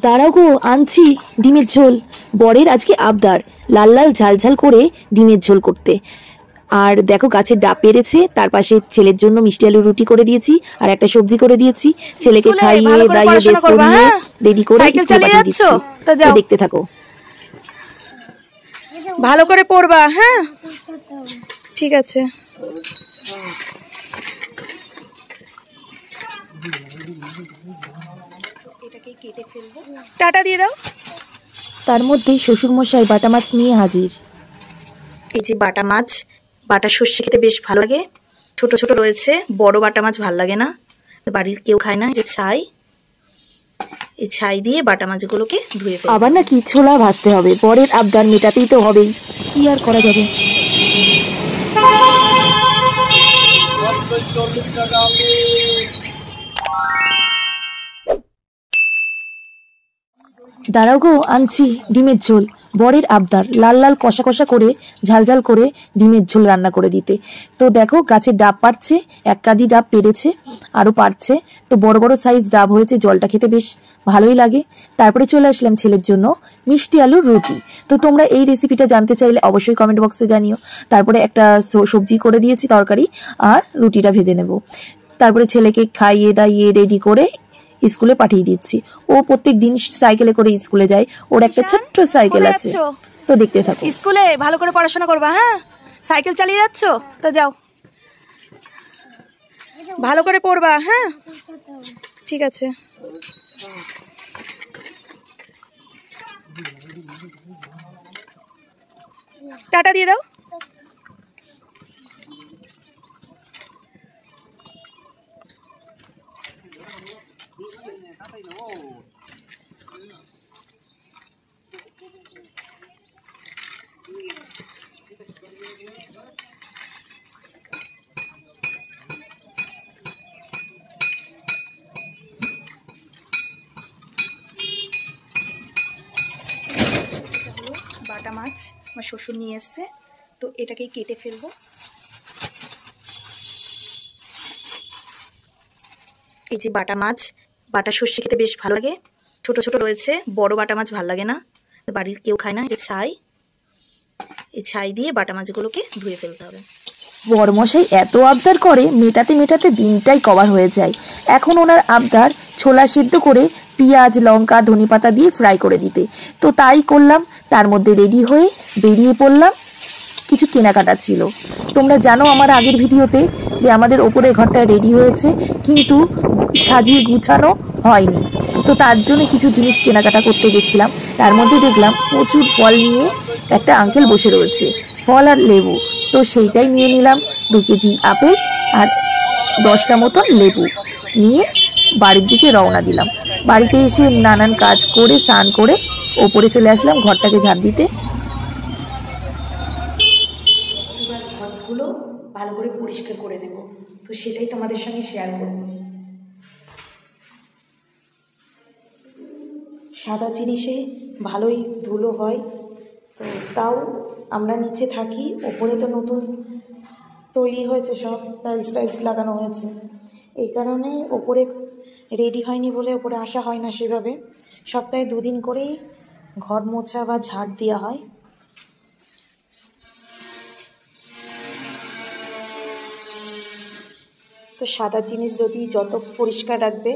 দাঁড়াও গো, আনছি ডিমের ঝোল। বরের আজকে আবদার লাল লাল ঝাল ঝাল করে ডিমের ঝোল করতে। আর দেখো গাছের ডাব পেরেছে, তার পাশে ছেলের জন্য মিষ্টি আলু রুটি করে দিয়েছি আর একটা সবজি করে দিয়েছি। ছেলেকে খাইয়ে দাইয়ে বেশ করিয়ে রেডি করে স্কুলে পাঠিয়ে দিচ্ছি। তো দেখতে থাকো। ভালো করে পড়বা। হ্যাঁ ঠিক আছে। টাটা দিয়ে দাও। তার মধ্যেই শ্বশুরমশাই বাটা মাছ নিয়ে হাজির। এই যে বাটা মাছ, বাটা সর্ষে খেতে বেশ ভালো লাগে। ছোট ছোট রয়েছে, বড় বাটা মাছ ভাল লাগে না, বাড়ির কেউ খায় না। যে ছাই, এই ছাই দিয়ে বাটা মাছগুলোকে ধুয়ে ফেলবো। আবার নাকি ছোলা ভাজতে হবে, বরের আবদার মেটাতেই তো হবেই, কি আর করা যাবে। দাঁড়াও গো, আনছি ডিমের ঝোল। বরের আবদার লাল লাল কষা কষা করে ঝাল ঝাল করে ডিমের ঝোল রান্না করে দিতে। তো দেখো গাছের ডাব পাড়ছে, এক কাঁদি ডাব পেরেছে, আরও পাড়ছে। তো বড় বড় সাইজ ডাব হয়েছে, জলটা খেতে বেশ ভালোই লাগে। তারপরে চলে আসলাম ছেলের জন্য মিষ্টি আলুর রুটি। তো তোমরা এই রেসিপিটা জানতে চাইলে অবশ্যই কমেন্ট বক্সে জানিও। তারপরে একটা সবজি করে দিয়েছি, তরকারি, আর রুটিটা ভেজে নেব। তারপরে ছেলেকে খাইয়ে দাইয়ে রেডি করে স্কুলে পাঠিয়ে দিচ্ছি। ও প্রত্যেক দিন সাইকেলে করে স্কুলে যায়, ওর একটা ছোট্ট সাইকেল আছে। তো দেখতে থাকো। স্কুলে ভালো করে পড়াশোনা করবা। হ্যাঁ সাইকেল চালিয়ে যাচ্ছ তো যাও, ভালো করে পড়বা। হ্যাঁ ঠিক আছে। টাটা দিয়ে দাও। বাটা মাছ আমার শ্বশুর নিয়ে এসছে, তো এটাকে কেটে ফেলবো। এই যে বাটা মাছ, বাটা সর্ষে খেতে বেশ ভালো লাগে। ছোট ছোট রয়েছে, বড় বাটা মাছ ভাল লাগে না, বাড়ির কেউ খায় না। যে ছাই, এই ছাই দিয়ে বাটা মাছগুলোকে ধুয়ে ফেলতে হবে। বরমশাই এত আবদার করে, মেটাতে মেটাতে দিনটাই কভার হয়ে যায়। এখন ওনার আবদার ছোলা সিদ্ধ করে পেঁয়াজ লঙ্কা ধনেপাতা দিয়ে ফ্রাই করে দিতে। তো তাই করলাম। তার মধ্যে রেডি হয়ে বেরিয়ে পড়লাম। কিছু কেনাকাটা ছিল। তোমরা জানো আমার আগের ভিডিওতে যে আমাদের ওপরের ঘরটা রেডি হয়েছে, কিন্তু সাজিয়ে গুছানো হয়নি। তো তার জন্য কিছু জিনিস কেনাকাটা করতে গেছিলাম। তার মধ্যে দেখলাম প্রচুর ফল নিয়ে একটা আঙ্কেল বসে রয়েছে, ফল আর লেবু। তো সেইটাই নিয়ে নিলাম, 2 কেজি আপেল আর 10টা মতন লেবু নিয়ে বাড়ির দিকে রওনা দিলাম। বাড়িতে এসে নানান কাজ করে স্নান করে ওপরে চলে আসলাম ঘরটাকে ঝাড় দিতে। ঘরগুলো ভালো করে পরিষ্কার করে নেব, তো সেটাই তোমাদের সঙ্গে শেয়ার করব। সাদা জিনিসে ভালোই ধুলো হয়, তো তাও আমরা নিচে থাকি, ওপরে তো নতুন তৈরি হয়েছে, সব টাইলস লাগানো হয়েছে। এই কারণে ওপরে রেডি হয়নি বলে ওপরে আসা হয় না সেভাবে। সপ্তাহে 2 দিন করেই ঘর মোছা বা ঝাড় দেওয়া হয়। তো সাদা জিনিস যদি যত পরিষ্কার রাখবে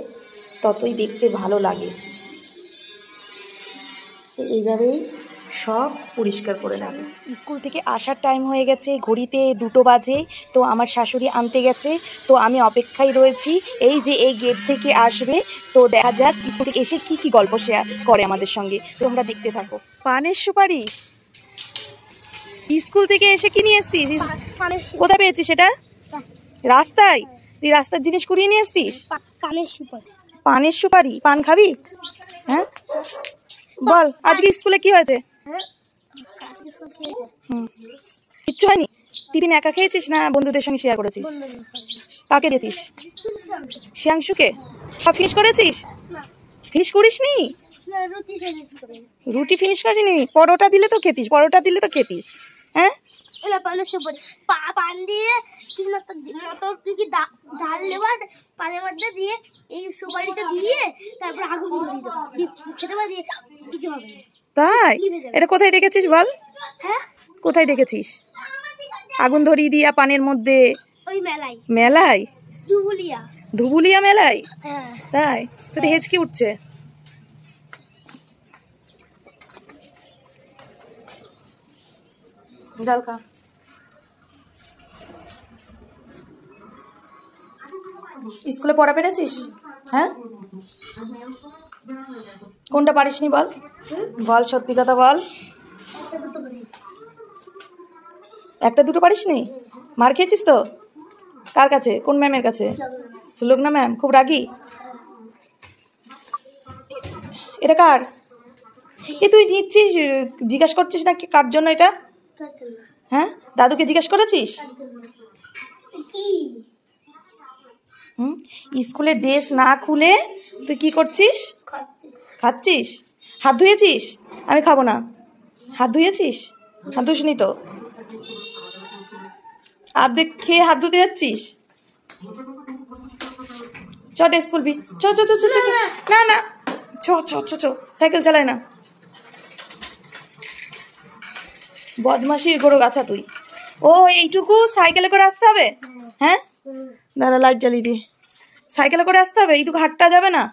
ততই দেখতে ভালো লাগে। তো এইভাবেই সব পরিষ্কার করে নেবে। স্কুল থেকে আসার টাইম হয়ে গেছে, ঘড়িতে 2টো বাজে। তো আমার শাশুড়ি আনতে গেছে, তো আমি অপেক্ষায় রয়েছি। এই যে এই গেট থেকে আসবে, তো দেখা যাক স্কুল থেকে এসে কি কি গল্প শেয়ার করে আমাদের সঙ্গে, তোমরা দেখতে থাকো। পানের সুপারি স্কুল থেকে এসে কি নিয়ে এসছিস? কোথায় পেয়েছিস সেটা? রাস্তায়? তুই রাস্তার জিনিস কুড়িয়ে নিয়ে এসছিস? পানের সুপারি? পান খাবি? হ্যাঁ বল, আজকে স্কুলে কি হয়েছে? কিচ্ছু হয়নি? টিফিন একা খেয়েছিস না বন্ধুদের সঙ্গে শেয়ার করেছিস? কাকে দিয়েছিস? শ্যাংশুকে? সব ফিনিশ করেছিস? ফিনিশ করিসনি? রুটি ফিনিশ করিসনি? পরোটা দিলে তো খেতিস, পরোটা দিলে তো খেতিস। হ্যাঁ এলা পানের সুপারি পান দিয়ে কি না মটর কি ঢাল নেবা পানের মধ্যে দিয়ে এই সুপারিটা দিয়ে তারপর আগুন ধরিয়ে দাও খেতে পারি কিছু হবে না। তাই? এটা কোথায় দেখেছিস বল? হ্যাঁ কোথায় দেখেছিস আগুন ধরিয়ে দিয়া পানের মধ্যে? ওই মেলায়। মেলায়? ধুবুলিয়া। ধুবুলিয়া মেলায়? হ্যাঁ। তাই? তো হেঁচকি উঠছে। জল খা। স্কুলে পড়া পেরেছিস? হ্যাঁ, কোনটা পারিসনি বল? বল, সত্যি কথা বল। একটা দুটো পারিসনি? মার খেয়েছিস তো? কার কাছে? কোন ম্যামের কাছে? সুলগ্না ম্যাম খুব রাগী? এটা কার? তুই নিচ্ছিস, জিজ্ঞাসা করছিস না কার জন্য এটা? হ্যাঁ, দাদুকে জিজ্ঞাসা করেছিস? স্কুলে ড্রেস না খুলে তুই কি করছিস? খাচ্ছিস? হাত ধুয়েছিস? আমি খাবো না। হাত ধুয়েছিস? হাত ধুসনি তো? আর্ধেক খেয়ে হাত ধুতে যাচ্ছিস? চ ড্রেস খুলবি, চ চ চ চ চ। না না, চ চ চ চ। সাইকেল চালায় না, বদমাশির গরু গাছা তুই। ও এইটুকু সাইকেলে করে আসতে হবে? হ্যাঁ, দাঁড়া লাইট জ্বালিয়ে দি। সাইকেলে করে আসতে হবে? এইটুকু হাঁটটা যাবে না?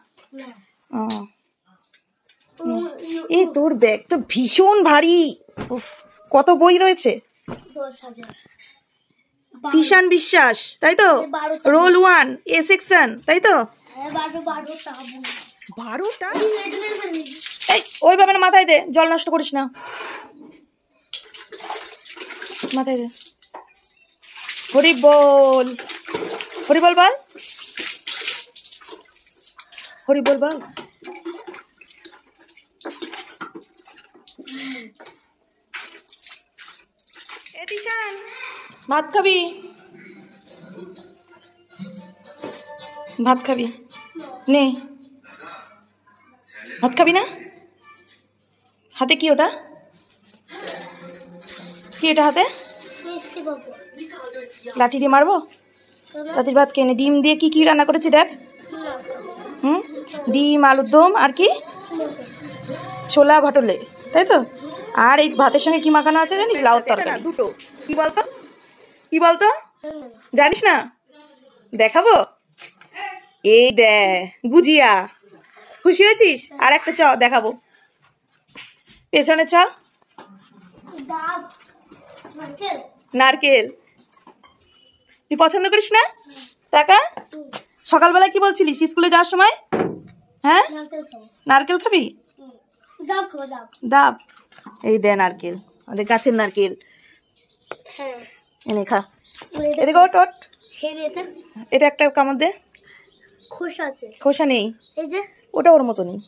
এই তোর ব্যাগ তো ভীষণ ভারী। কত বই রয়েছে? তিশান বিশ্বাস, তাই তো? রোল 1 এ সেকশন, তাই তো? 12টা? এই ওইভাবে না, মাথায় দে, জল নষ্ট করিস না, মাথায় দে। হরি বল, হরি বল বল, হরি বল বল। ভাত খাবি? ভাত খাবি? নে, ভাত খাবি না? হাতে কি ওটা? কি এটা হাতে? লাঠি দিয়ে মারবো? রাতের ভাত কেনে ডিম দিয়ে কি কি রান্না করেছি দেখ। ডিম, আলুর দম, আর কি? ছোলা ভাটলে, তাই তো? আর এই ভাতের সঙ্গে কি মাখানো আছে জানিস? লাউ তরকারি। দুটো। কি বলতো? কি বলতো? জানিস না? দেখাবো? এই দে গুজিয়া। খুশি হয়েছিস? আর একটা চ দেখাবো, পেছনে চ। নারকেল। তুই পছন্দ করিস না? টাকা সকালবেলা কি বলছিলিস স্কুলে যাওয়ার সময়? হ্যাঁ, নারকেল খাবি? ডাব। এই দে নারকেল, আমাদের গাছের নারকেল। এনে খা। এদিকে ওট ওট। এটা একটা কামড় দে। খোসা নেই, ওটা ওর মতনই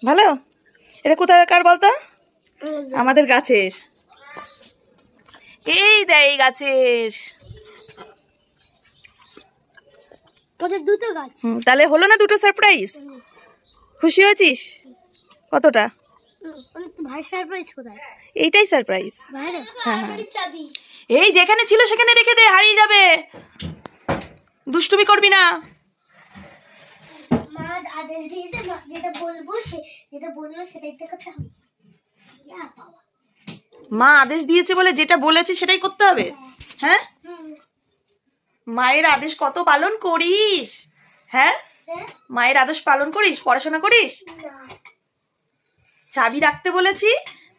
ভালো। এটা কোথায় কার বলতো? আমাদের গাছের। এই দেয় এই গাছের। দুটো গাছ। তাহলে হলো না দুটো সারপ্রাইজ? খুশি হয়েছিস? কতটা? ভাই সারপ্রাইজ কোথায়? এইটাই সারপ্রাইজ। হ্যাঁ, এই যেখানে ছিল সেখানে রেখে দে, হারিয়ে যাবে। দুষ্টুমি করবি না। মা আদেশ দিয়েছে, যেটা বলবো সেটাই করতে হবে। মা আদেশ দিয়েছে বলে যেটা বলেছে সেটাই করতে হবে? হ্যাঁ, মায়ের আদেশ কত পালন করিস? হ্যাঁ, মায়ের আদেশ পালন করিস? পড়াশোনা করিস? চাবি রাখতে বলেছি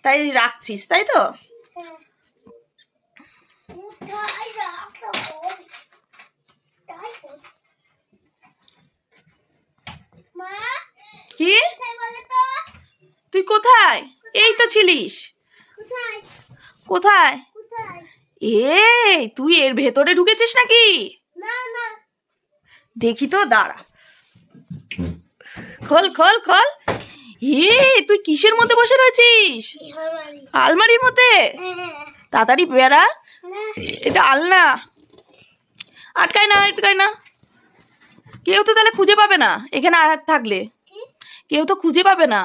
তাই রাখছিস, তাই তো? কি? তুই কোথায়? এই তো ছিলিস। কোথায়? এই তুই এর ভেতরে ঢুকেছিস নাকি? দেখি তো, দাঁড়া। খোল খোল খোল। তুই কিসের মধ্যে বসে রয়েছিস? আলমারির মধ্যে? তাড়াতাড়ি বেড়া, এটা আলনা। আটকায় না, আটকায় না। কেউ তো তাহলে খুঁজে পাবে না এখানে থাকলে, কেউ তো খুঁজে পাবে না।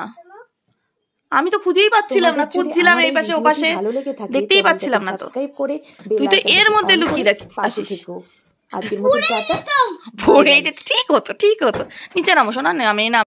আমি তো খুঁজেই পাচ্ছিলাম না, খুঁজছিলাম এই পাশে ও পাশে, দেখতেই পাচ্ছিলাম না তো। তুই তো এর মধ্যে লুকিয়ে রাখিস। আজকের মতো টাটা। পড়ে যেত, ঠিক হতো, ঠিক হতো। নিচে নামো শোনা, আমি না